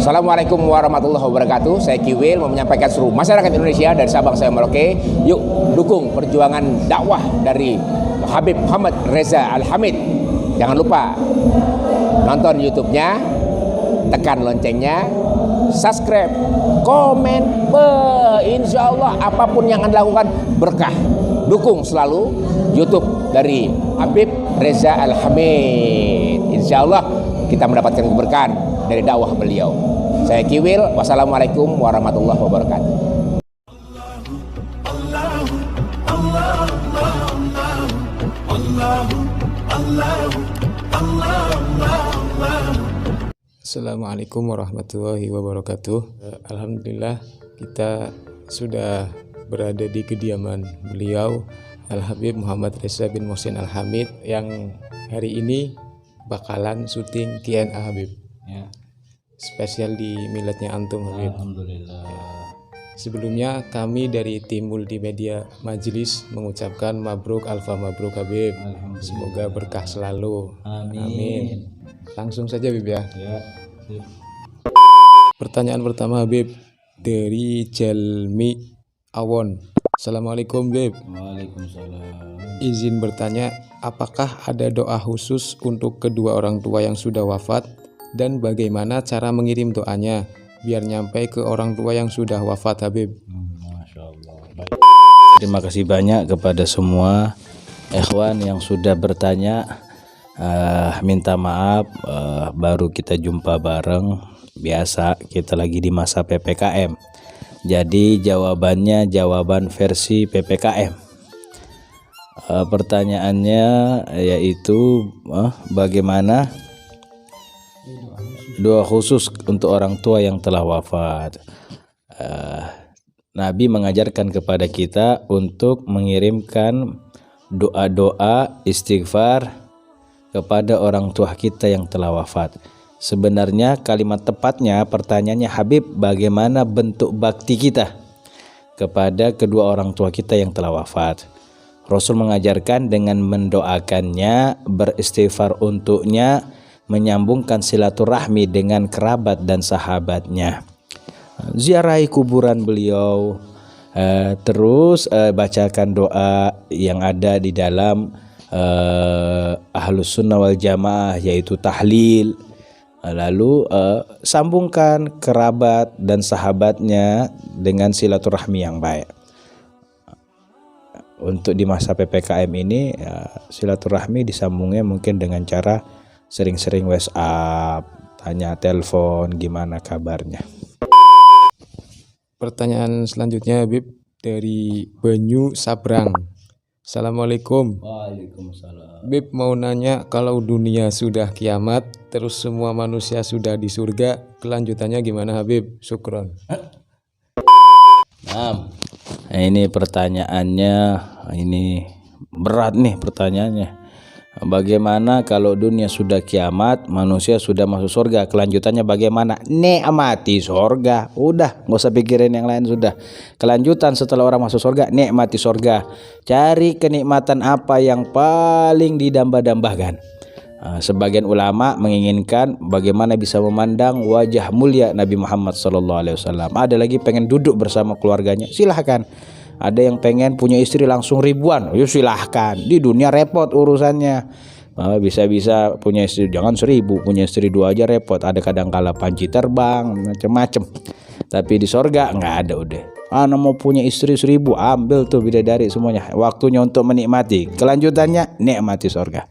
Assalamualaikum warahmatullahi wabarakatuh. Saya Kiwil mau menyampaikan seluruh masyarakat Indonesia dari Sabang sampai Merauke, yuk dukung perjuangan dakwah dari Habib Muhammad Reza Al-Hamid. Jangan lupa nonton YouTube-nya, tekan loncengnya, subscribe, komen, insya Allah apapun yang Anda lakukan berkah. Dukung selalu YouTube dari Habib Reza Al-Hamid. Insya Allah kita mendapatkan keberkahan dari dakwah beliau. Saya Kiwil, wassalamualaikum warahmatullahi wabarakatuh. Assalamualaikum warahmatullahi wabarakatuh. Alhamdulillah kita sudah berada di kediaman beliau Al-Habib Muhammad Reza bin Muhsin Al-Hamid yang hari ini bakalan syuting TNA Habib ya. Spesial di miladnya antum Habib. Alhamdulillah. Sebelumnya kami dari tim multimedia Majelis mengucapkan mabruk alfa mabruk Habib. Semoga berkah selalu. Amin. Langsung saja Habib ya. Pertanyaan pertama Habib dari Jalmi Awon. Assalamualaikum Habib. Waalaikumsalam. Izin bertanya, apakah ada doa khusus untuk kedua orang tua yang sudah wafat dan bagaimana cara mengirim doanya biar nyampe ke orang tua yang sudah wafat Habib? Masya Allah. Baik. Terima kasih banyak kepada semua ikhwan yang sudah bertanya. Minta maaf baru kita jumpa bareng. Biasa kita lagi di masa PPKM. Jadi jawabannya jawaban versi PPKM. Pertanyaannya yaitu bagaimana doa khusus untuk orang tua yang telah wafat. Nabi mengajarkan kepada kita untuk mengirimkan doa-doa istighfar kepada orang tua kita yang telah wafat. Sebenarnya kalimat tepatnya pertanyaannya, Habib, bagaimana bentuk bakti kita kepada kedua orang tua kita yang telah wafat? Rasul mengajarkan dengan mendoakannya, beristighfar untuknya, menyambungkan silaturahmi dengan kerabat dan sahabatnya, ziarahi kuburan beliau, terus bacakan doa yang ada di dalam Ahlus Sunnah wal Jamaah yaitu tahlil, lalu sambungkan kerabat dan sahabatnya dengan silaturahmi yang baik. Untuk di masa PPKM ini silaturahmi disambungnya mungkin dengan cara sering-sering WhatsApp, tanya telepon gimana kabarnya. Pertanyaan selanjutnya Habib dari Banyu Sabrang. Assalamualaikum. Waalaikumsalam. Habib mau nanya, kalau dunia sudah kiamat terus semua manusia sudah di surga, kelanjutannya gimana Habib? Syukron. Nah, ini pertanyaannya, ini berat nih pertanyaannya. Bagaimana kalau dunia sudah kiamat, manusia sudah masuk surga, kelanjutannya bagaimana? Nikmati surga. Udah, nggak usah pikirin yang lain sudah. Kelanjutan setelah orang masuk surga, nikmati surga. Cari kenikmatan apa yang paling didamba-dambakan. Sebagian ulama menginginkan bagaimana bisa memandang wajah mulia Nabi Muhammad SAW. Ada lagi pengen duduk bersama keluarganya, silahkan. Ada yang pengen punya istri langsung ribuan, yuk silahkan. Di dunia repot urusannya. Bisa-bisa punya istri jangan 1000, punya istri 2 aja repot. Ada kadang-kala panci terbang, macem-macem. Tapi di sorga nggak ada udah. Mau punya istri 1000, ambil tuh bidadari semuanya. Waktunya untuk menikmati. Kelanjutannya nikmati sorga.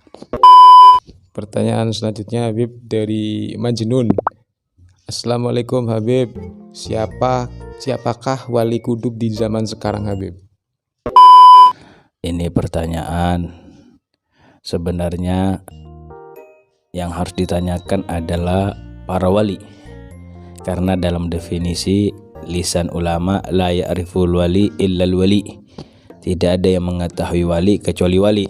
Pertanyaan selanjutnya Habib dari Majnun. Assalamualaikum Habib, siapakah wali kudub di zaman sekarang Habib? Ini pertanyaan sebenarnya yang harus ditanyakan adalah para wali, karena dalam definisi lisan ulama la ya'riful wali illal wali, tidak ada yang mengetahui wali kecuali wali.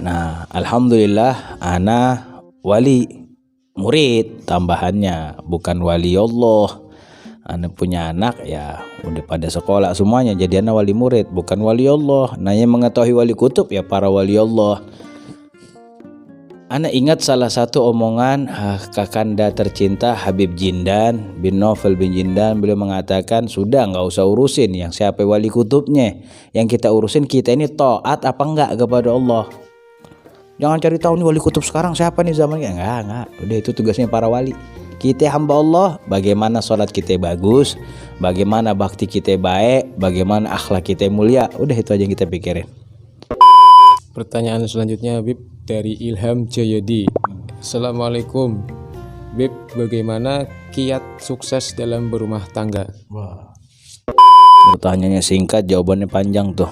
Nah, alhamdulillah ana wali murid tambahannya, bukan wali Allah. Ana punya anak ya udah pada sekolah semuanya, jadi ana wali murid bukan wali Allah. Nah, yang mengetahui wali kutub ya para wali Allah. Ana ingat salah satu omongan kakanda tercinta Habib Jindan bin Novel bin Jindan. Beliau mengatakan, sudah nggak usah urusin yang siapa wali kutubnya, yang kita urusin kita ini taat apa enggak kepada Allah. Jangan cari tahu nih wali kutub sekarang siapa nih zamannya. Enggak, udah itu tugasnya para wali. Kita hamba Allah, bagaimana sholat kita bagus, bagaimana bakti kita baik, bagaimana akhlak kita mulia, udah itu aja yang kita pikirin. Pertanyaan selanjutnya Habib dari Ilham Jayadi. Assalamualaikum Habib, bagaimana kiat sukses dalam berumah tangga? Pertanyaannya singkat, jawabannya panjang tuh.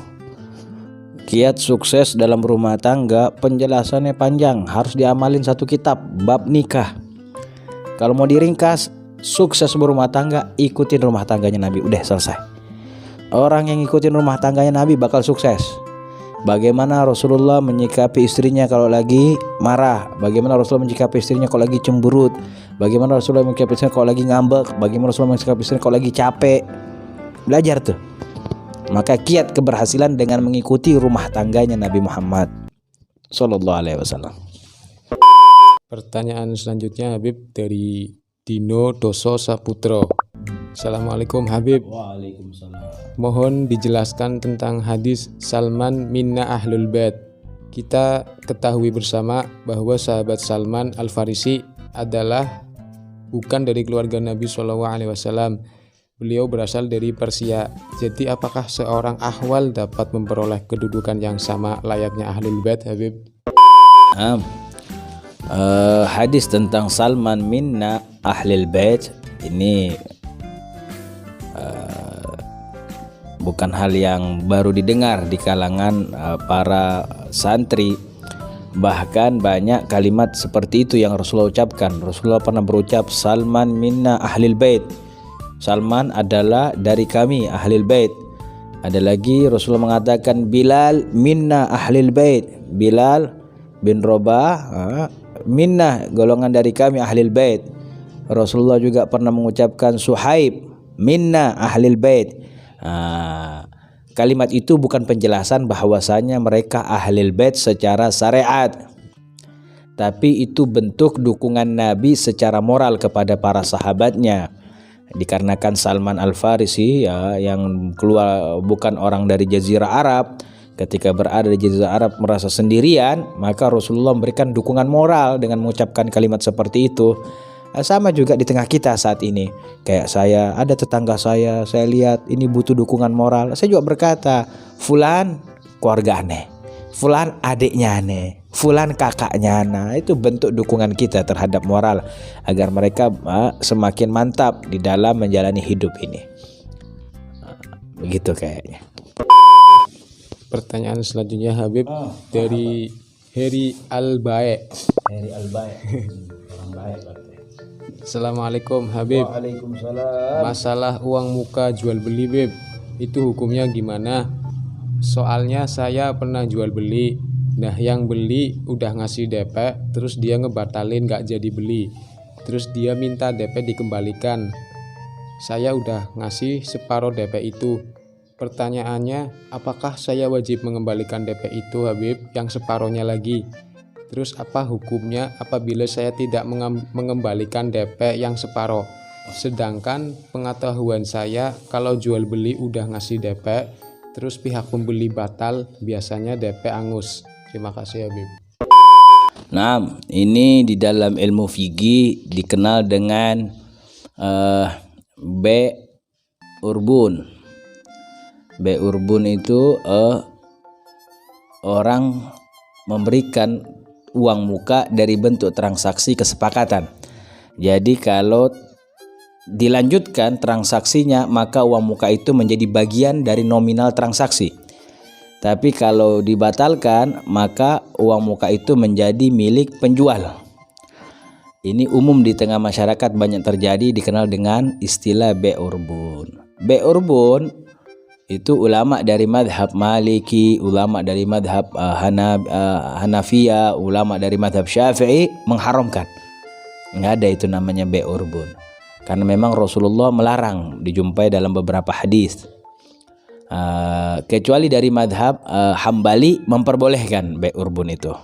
Kiat sukses dalam rumah tangga, penjelasannya panjang, harus diamalin satu kitab, bab nikah. Kalau mau diringkas, sukses berumah tangga, ikutin rumah tangganya Nabi, udah selesai. Orang yang ikutin rumah tangganya Nabi bakal sukses. Bagaimana Rasulullah menyikapi istrinya kalau lagi marah, bagaimana Rasulullah menyikapi istrinya kalau lagi cemberut, bagaimana Rasulullah menyikapi istrinya kalau lagi ngambek, bagaimana Rasulullah menyikapi istrinya kalau lagi capek. Belajar tuh. Maka kiat keberhasilan dengan mengikuti rumah tangganya Nabi Muhammad sallallahu alaihi wasallam. Pertanyaan selanjutnya Habib dari Dino Doso Saputro. Assalamualaikum Habib. Waalaikumsalam. Mohon dijelaskan tentang hadis Salman minna ahlul bait. Kita ketahui bersama bahwa sahabat Salman Al-Farisi adalah bukan dari keluarga Nabi SAW. Beliau berasal dari Persia. Jadi apakah seorang ahwal dapat memperoleh kedudukan yang sama layaknya ahlul bait Habib? Hadis tentang Salman minna ahlul bait ini bukan hal yang baru didengar di kalangan para santri. Bahkan banyak kalimat seperti itu yang Rasulullah ucapkan. Rasulullah pernah berucap, Salman minna ahlil bait. Salman adalah dari kami ahlil bait. Ada lagi Rasulullah mengatakan, Bilal minna ahlil bait. Bilal bin Rabah minna, golongan dari kami ahlil bait. Rasulullah juga pernah mengucapkan Suhaib minna ahlil bait. Kalimat itu bukan penjelasan bahwasanya mereka ahlil bait secara syariat, tapi itu bentuk dukungan Nabi secara moral kepada para sahabatnya. Dikarenakan Salman Al-Farisi yang keluar bukan orang dari Jazirah Arab, ketika berada di Jazirah Arab merasa sendirian, maka Rasulullah memberikan dukungan moral dengan mengucapkan kalimat seperti itu. Sama juga di tengah kita saat ini. Kayak saya, ada tetangga saya lihat ini butuh dukungan moral. Saya juga berkata, Fulan keluarga aneh, Fulan adiknya aneh, Fulan kakaknya aneh. Itu bentuk dukungan kita terhadap moral agar mereka semakin mantap di dalam menjalani hidup ini. Begitu kayaknya. Pertanyaan selanjutnya Habib dari Heri Al-Bae. Heri Al-Bae. Orang baik berarti. Assalamualaikum Habib. Waalaikumsalam. Masalah uang muka jual beli Beb, itu hukumnya gimana? Soalnya saya pernah jual beli. Nah yang beli udah ngasih DP, terus dia ngebatalin gak jadi beli. Terus dia minta DP dikembalikan. Saya udah ngasih separuh DP itu. Pertanyaannya, apakah saya wajib mengembalikan DP itu Habib, yang separuhnya lagi? Terus apa hukumnya apabila saya tidak mengembalikan DP yang separuh? Sedangkan pengetahuan saya kalau jual beli udah ngasih DP, terus pihak pembeli batal, biasanya DP angus. Terima kasih Habib. Nah, ini di dalam ilmu fikih dikenal dengan urbun. Urbun itu orang memberikan uang muka dari bentuk transaksi kesepakatan. Jadi kalau dilanjutkan transaksinya, maka uang muka itu menjadi bagian dari nominal transaksi. Tapi kalau dibatalkan, maka uang muka itu menjadi milik penjual. Ini umum di tengah masyarakat banyak terjadi, dikenal dengan istilah urbun. Urbun itu ulama dari madhab Maliki, ulama dari madhab Hanafiyah, ulama dari madhab Syafi'i mengharamkan. Nggak ada itu namanya urbun, karena memang Rasulullah melarang, dijumpai dalam beberapa hadis. Kecuali dari madhab Hambali memperbolehkan urbun itu.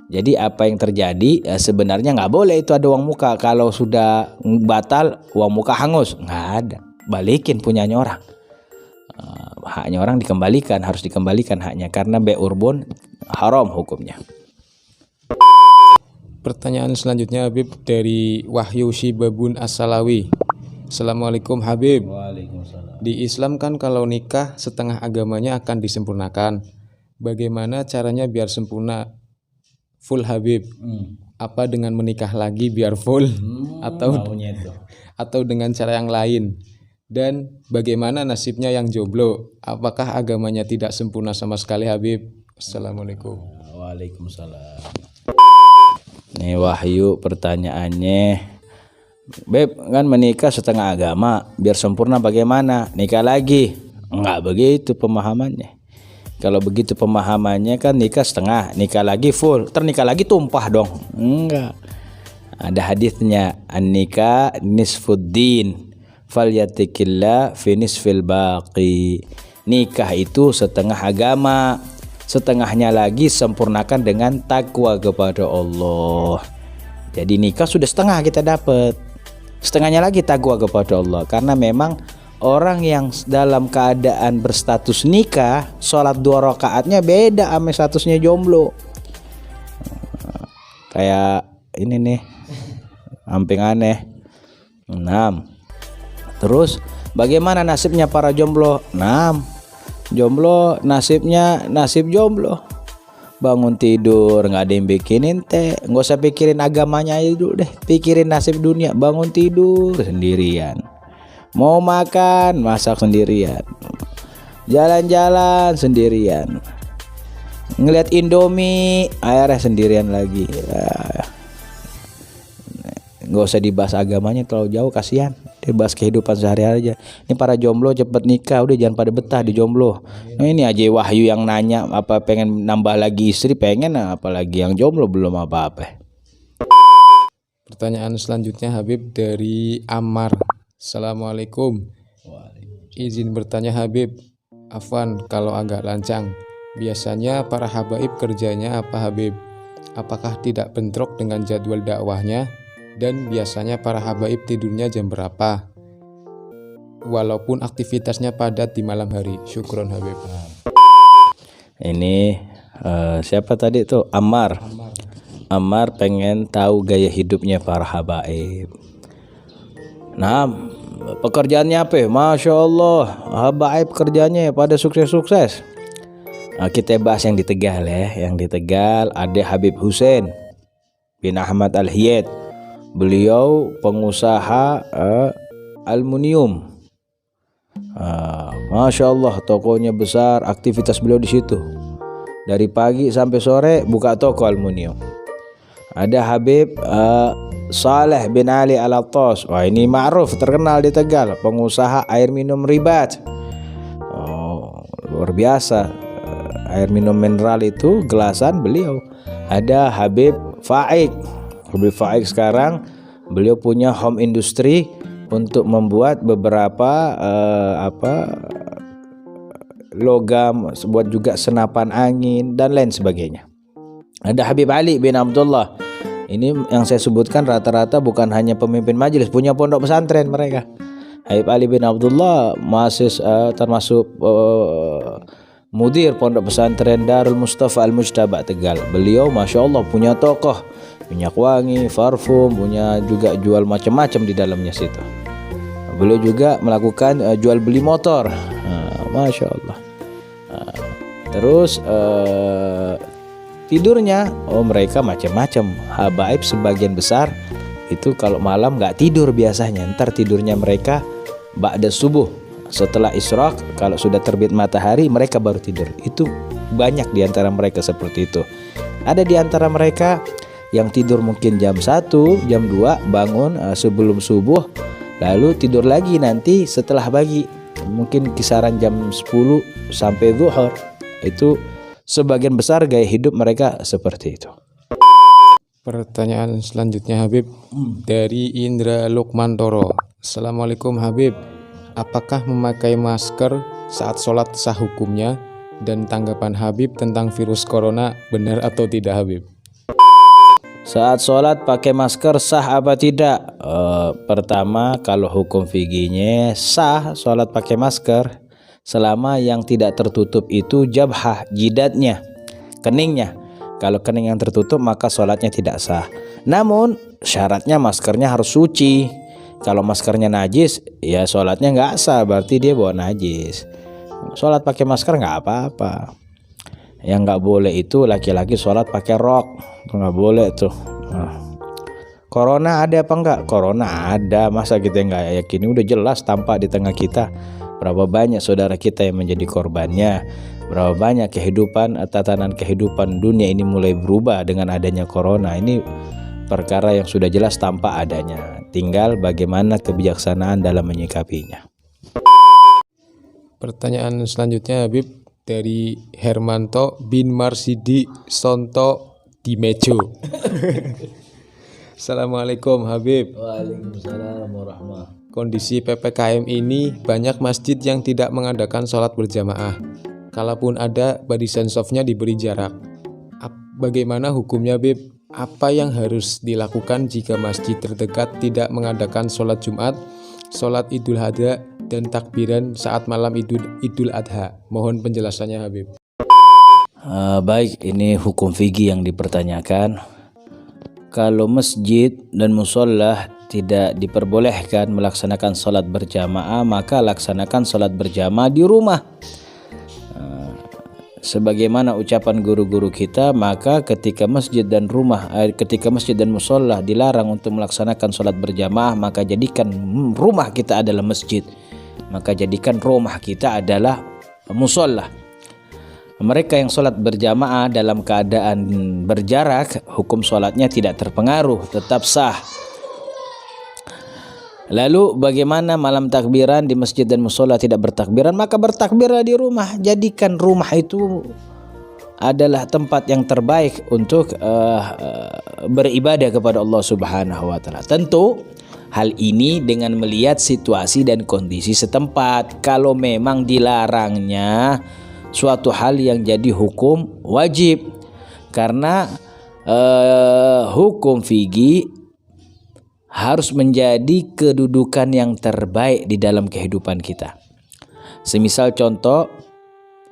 Jadi apa yang terjadi sebenarnya nggak boleh itu ada uang muka. Kalau sudah batal uang muka hangus, nggak ada. Balikin punyanya orang. Haknya orang dikembalikan, harus dikembalikan haknya karena be'urbun haram hukumnya. Pertanyaan selanjutnya Habib dari Wahyu Shibabun As-Salawi. Assalamualaikum Habib. Waalaikumsalam. Di Islam kan kalau nikah setengah agamanya akan disempurnakan. Bagaimana caranya biar sempurna full Habib? Apa dengan menikah lagi biar full atau dengan cara yang lain? Dan bagaimana nasibnya yang jomblo? Apakah agamanya tidak sempurna sama sekali Habib? Assalamualaikum. Waalaikumsalam. Nih Wahyu pertanyaannya, Beb kan menikah setengah agama biar sempurna bagaimana? Nikah lagi? Enggak begitu pemahamannya. Kalau begitu pemahamannya kan nikah setengah, nikah lagi full, ternikah lagi tumpah dong. Enggak. Ada hadisnya, an-nikah nisfuddin falyatikillah fi nisfil baqi. Nikah itu setengah agama, setengahnya lagi sempurnakan dengan takwa kepada Allah. Jadi nikah sudah setengah kita dapat, setengahnya lagi takwa kepada Allah. Karena memang orang yang dalam keadaan berstatus nikah, sholat 2 rakaatnya beda sama statusnya jomblo. Kayak ini nih, amping aneh. 6. Terus bagaimana nasibnya para jomblo? 6. Jomblo nasibnya nasib jomblo. Bangun tidur nggak ada yang bikinin teh, nggak usah pikirin agamanya aja dulu deh, pikirin nasib dunia. Bangun tidur sendirian, mau makan masak sendirian, jalan-jalan sendirian, ngeliat Indomie akhirnya sendirian lagi. Nggak usah dibahas agamanya terlalu jauh, kasihan. Dibahas kehidupan sehari-hari aja. Ini para jomblo cepet nikah, udah jangan pada betah di jomblo. Nah ini aja Wahyu yang nanya apa pengen nambah lagi istri, pengen apalagi yang jomblo belum apa-apa. Pertanyaan selanjutnya Habib dari Ammar. Assalamualaikum. Izin bertanya Habib, Afwan kalau agak lancang, biasanya para habaib kerjanya apa Habib? Apakah tidak bentrok dengan jadwal dakwahnya? Dan biasanya para habaib tidurnya jam berapa? Walaupun aktivitasnya padat di malam hari. Syukron Habib. Ini siapa tadi tuh? Ammar. Ammar pengen tahu gaya hidupnya para habaib. Nah, pekerjaannya apa? Masya Allah, habaib kerjanya pada sukses-sukses. Nah, kita bahas yang di Tegal ya. Yang di Tegal ada Habib Hussein bin Ahmad Al-Hiyad. Beliau pengusaha aluminium. Masya Allah, tokonya besar, aktivitas beliau di situ. Dari pagi sampai sore buka toko aluminium. Ada Habib Saleh bin Ali Al-Attas. Wah ini ma'ruf, terkenal di Tegal, pengusaha air minum Ribat. Luar biasa. Air minum mineral itu gelasan beliau. Ada Habib Faik. Habib Faik sekarang beliau punya home industry untuk membuat beberapa logam, buat juga senapan angin dan lain sebagainya. Ada Habib Ali bin Abdullah. Ini yang saya sebutkan rata-rata bukan hanya pemimpin majelis, punya pondok pesantren mereka. Habib Ali bin Abdullah masih termasuk mudir pondok pesantren Darul Mustafa Al-Mujtaba Tegal. Beliau Masya Allah punya tokoh, minyak wangi, parfum, punya juga jual macam-macam di dalamnya situ. Beliau juga melakukan jual beli motor. Masya Allah. Terus tidurnya, mereka macam-macam. Habaib sebagian besar itu kalau malam nggak tidur biasanya. Ntar tidurnya mereka ba'da subuh, setelah isyraq, kalau sudah terbit matahari mereka baru tidur. Itu banyak di antara mereka seperti itu. Ada di antara mereka yang tidur mungkin jam 1, jam 2 bangun sebelum subuh, lalu tidur lagi nanti setelah pagi, mungkin kisaran jam 10 sampai zuhur. Itu sebagian besar gaya hidup mereka seperti itu. Pertanyaan selanjutnya Habib dari Indra Lukmantoro. Assalamualaikum Habib, apakah memakai masker saat sholat sah hukumnya? Dan tanggapan Habib tentang virus corona benar atau tidak Habib? Saat sholat pakai masker sah apa tidak? Pertama, kalau hukum fikihnya sah sholat pakai masker selama yang tidak tertutup itu jabhah, jidatnya, keningnya. Kalau kening yang tertutup maka sholatnya tidak sah. Namun syaratnya maskernya harus suci. Kalau maskernya najis ya sholatnya nggak sah, berarti dia bawa najis. Sholat pakai masker nggak apa-apa. Yang nggak boleh itu laki-laki sholat pakai rok, nggak boleh tuh. Corona ada apa enggak? Corona ada, masa kita nggak yakin? Udah jelas tampak di tengah kita. Berapa banyak saudara kita yang menjadi korbannya, berapa banyak tatanan kehidupan dunia ini mulai berubah dengan adanya corona. Ini perkara yang sudah jelas tampak adanya, tinggal bagaimana kebijaksanaan dalam menyikapinya. Pertanyaan selanjutnya Habib dari Hermanto bin Marsidi Sonto Dimejo. Assalamualaikum Habib. Waalaikumsalam warahmatullahi. Kondisi PPKM ini banyak masjid yang tidak mengadakan sholat berjamaah. Kalaupun ada, barisan softnya diberi jarak. Bagaimana hukumnya Habib? Apa yang harus dilakukan jika masjid terdekat tidak mengadakan sholat Jumat, sholat Idul Adha, dan takbiran saat malam Idul Adha? Mohon penjelasannya Habib. Baik, ini hukum fikih yang dipertanyakan. Kalau masjid dan musola tidak diperbolehkan melaksanakan sholat berjamaah, maka laksanakan sholat berjamaah di rumah. Sebagaimana ucapan guru-guru kita, maka ketika masjid dan musola dilarang untuk melaksanakan sholat berjamaah, maka jadikan rumah kita adalah masjid, maka jadikan rumah kita adalah musola. Mereka yang sholat berjamaah dalam keadaan berjarak, hukum sholatnya tidak terpengaruh, tetap sah. Lalu bagaimana malam takbiran di masjid dan musola tidak bertakbiran? Maka bertakbirlah di rumah. Jadikan rumah itu adalah tempat yang terbaik untuk beribadah kepada Allah Subhanahu wa taala. Tentu hal ini dengan melihat situasi dan kondisi setempat. Kalau memang dilarangnya suatu hal yang jadi hukum wajib, karena hukum fikih harus menjadi kedudukan yang terbaik di dalam kehidupan kita. Semisal contoh,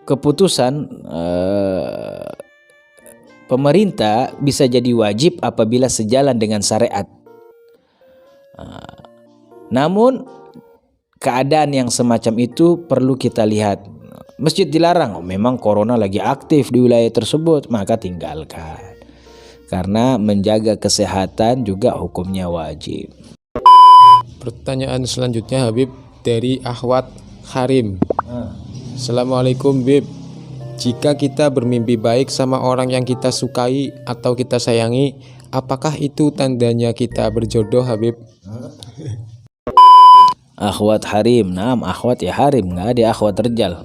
keputusan pemerintah bisa jadi wajib apabila sejalan dengan syariat. Namun keadaan yang semacam itu perlu kita lihat. Masjid dilarang, memang corona lagi aktif di wilayah tersebut, maka tinggalkan. Karena menjaga kesehatan juga hukumnya wajib. Pertanyaan selanjutnya Habib dari Ahwat Harim. Assalamualaikum Bib. Jika kita bermimpi baik sama orang yang kita sukai atau kita sayangi, apakah itu tandanya kita berjodoh Habib? Akhwat Harim, akhwat ya Harim, nggak ada akhwat Rijal.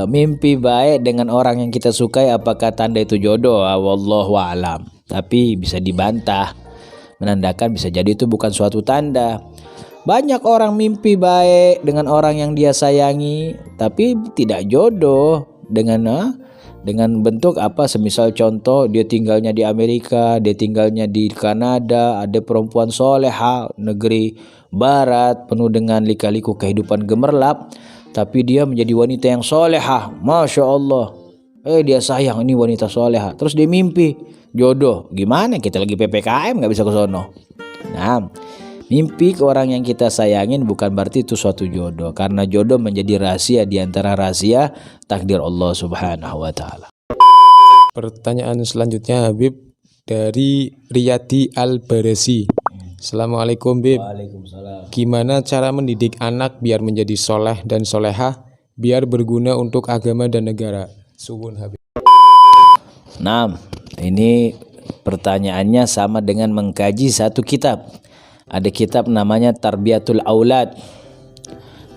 Mimpi baik dengan orang yang kita sukai apakah tanda itu jodoh? Wallahu a'lam. Tapi bisa dibantah, menandakan bisa jadi itu bukan suatu tanda. Banyak orang mimpi baik dengan orang yang dia sayangi tapi tidak jodoh dengan bentuk apa? Semisal contoh, dia tinggalnya di Amerika, dia tinggalnya di Kanada, ada perempuan soleha, negeri barat penuh dengan lika-liku kehidupan gemerlap, tapi dia menjadi wanita yang solehah, masya Allah. Dia sayang ini wanita solehah, terus dia mimpi jodoh. Gimana? Kita lagi PPKM nggak bisa ke sono. Nah, mimpi ke orang yang kita sayangin bukan berarti itu suatu jodoh, karena jodoh menjadi rahasia di antara rahasia takdir Allah Subhanahu wa taala. Pertanyaan selanjutnya Habib dari Riyadi Al-Baresi. Assalamualaikum Bib. Waalaikumsalam. Gimana cara mendidik anak biar menjadi soleh dan solehah, biar berguna untuk agama dan negara? Suwun Habib. Nah, ini pertanyaannya sama dengan mengkaji satu kitab. Ada kitab namanya Tarbiyatul Aulad.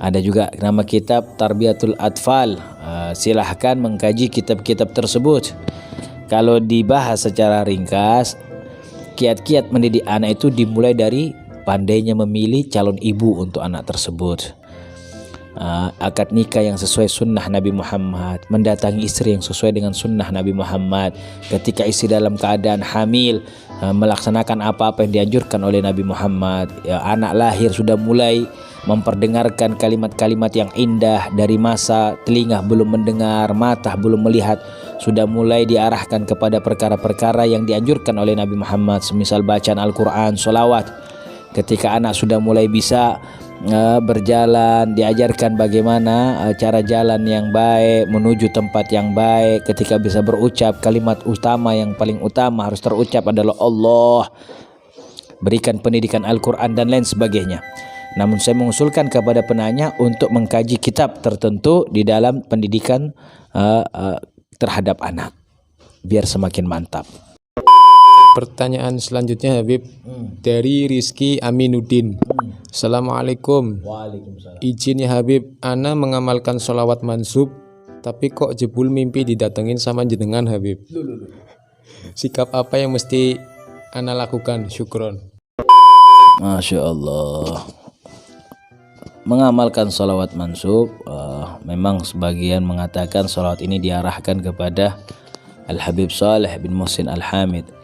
Ada juga nama kitab Tarbiyatul Atfal. Silahkan mengkaji kitab-kitab tersebut. Kalau dibahas secara ringkas, kiat-kiat mendidik anak itu dimulai dari pandainya memilih calon ibu untuk anak tersebut. akad nikah yang sesuai sunnah Nabi Muhammad, mendatangi istri yang sesuai dengan sunnah Nabi Muhammad, ketika istri dalam keadaan hamil, melaksanakan apa-apa yang dianjurkan oleh Nabi Muhammad, anak lahir sudah mulai memperdengarkan kalimat-kalimat yang indah, dari masa telinga belum mendengar, mata belum melihat, sudah mulai diarahkan kepada perkara-perkara yang dianjurkan oleh Nabi Muhammad, semisal bacaan Al-Quran, sholawat. Ketika anak sudah mulai bisa berjalan, diajarkan bagaimana cara jalan yang baik, menuju tempat yang baik. Ketika bisa berucap, kalimat utama yang paling utama harus terucap adalah Allah, berikan pendidikan Al-Quran dan lain sebagainya. Namun saya mengusulkan kepada penanya untuk mengkaji kitab tertentu di dalam pendidikan terhadap anak, biar semakin mantap. Pertanyaan selanjutnya Habib dari Rizky Aminuddin. Assalamualaikum. Waalaikumsalam. Izin ya Habib, ana mengamalkan sholawat mansub, tapi kok jebul mimpi didatengin sama jenengan Habib. Sikap apa yang mesti ana lakukan? Syukron. Masya Allah. Mengamalkan sholawat mansub, memang sebagian mengatakan sholawat ini diarahkan kepada Al-Habib Saleh bin Muhsin Al-Hamid.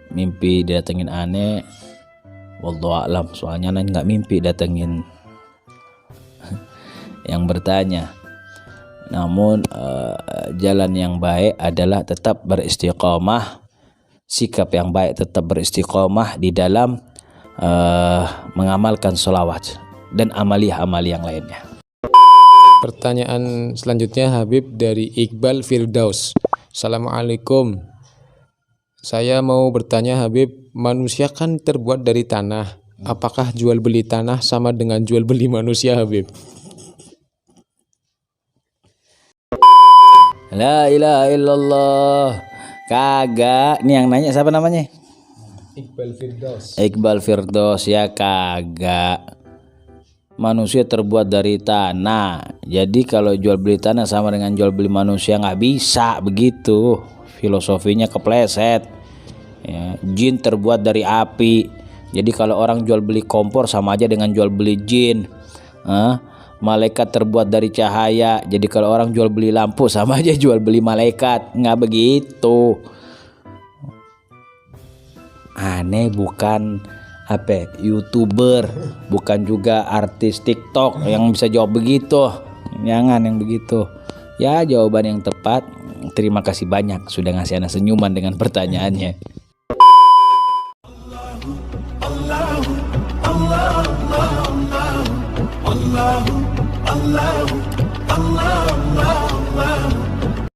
Mimpi datengin aneh, wallahu a'lam, soalnya aneh nggak mimpi datengin yang bertanya. Namun jalan yang baik adalah tetap beristiqomah, sikap yang baik tetap beristiqomah di dalam mengamalkan sholawat dan amaliyah-amaliyah yang lainnya. Pertanyaan selanjutnya Habib dari Iqbal Firdaus. Assalamualaikum. Saya mau bertanya Habib, manusia kan terbuat dari tanah. Apakah jual beli tanah sama dengan jual beli manusia Habib? La ilaha illallah. Kagak. Ini yang nanya siapa namanya? Iqbal Firdaus. Iqbal Firdaus, ya kagak. Manusia terbuat dari tanah. Jadi kalau jual beli tanah sama dengan jual beli manusia, nggak bisa begitu. Filosofinya kepleset. Ya, jin terbuat dari api. Jadi kalau orang jual beli kompor sama aja dengan jual beli jin. Malaikat terbuat dari cahaya. Jadi kalau orang jual beli lampu sama aja jual beli malaikat. Nggak begitu. Aneh bukan YouTuber, bukan juga artis TikTok yang bisa jawab begitu. Jangan yang begitu. Ya, jawaban yang tepat. Terima kasih banyak sudah ngasih anak senyuman dengan pertanyaannya. Allah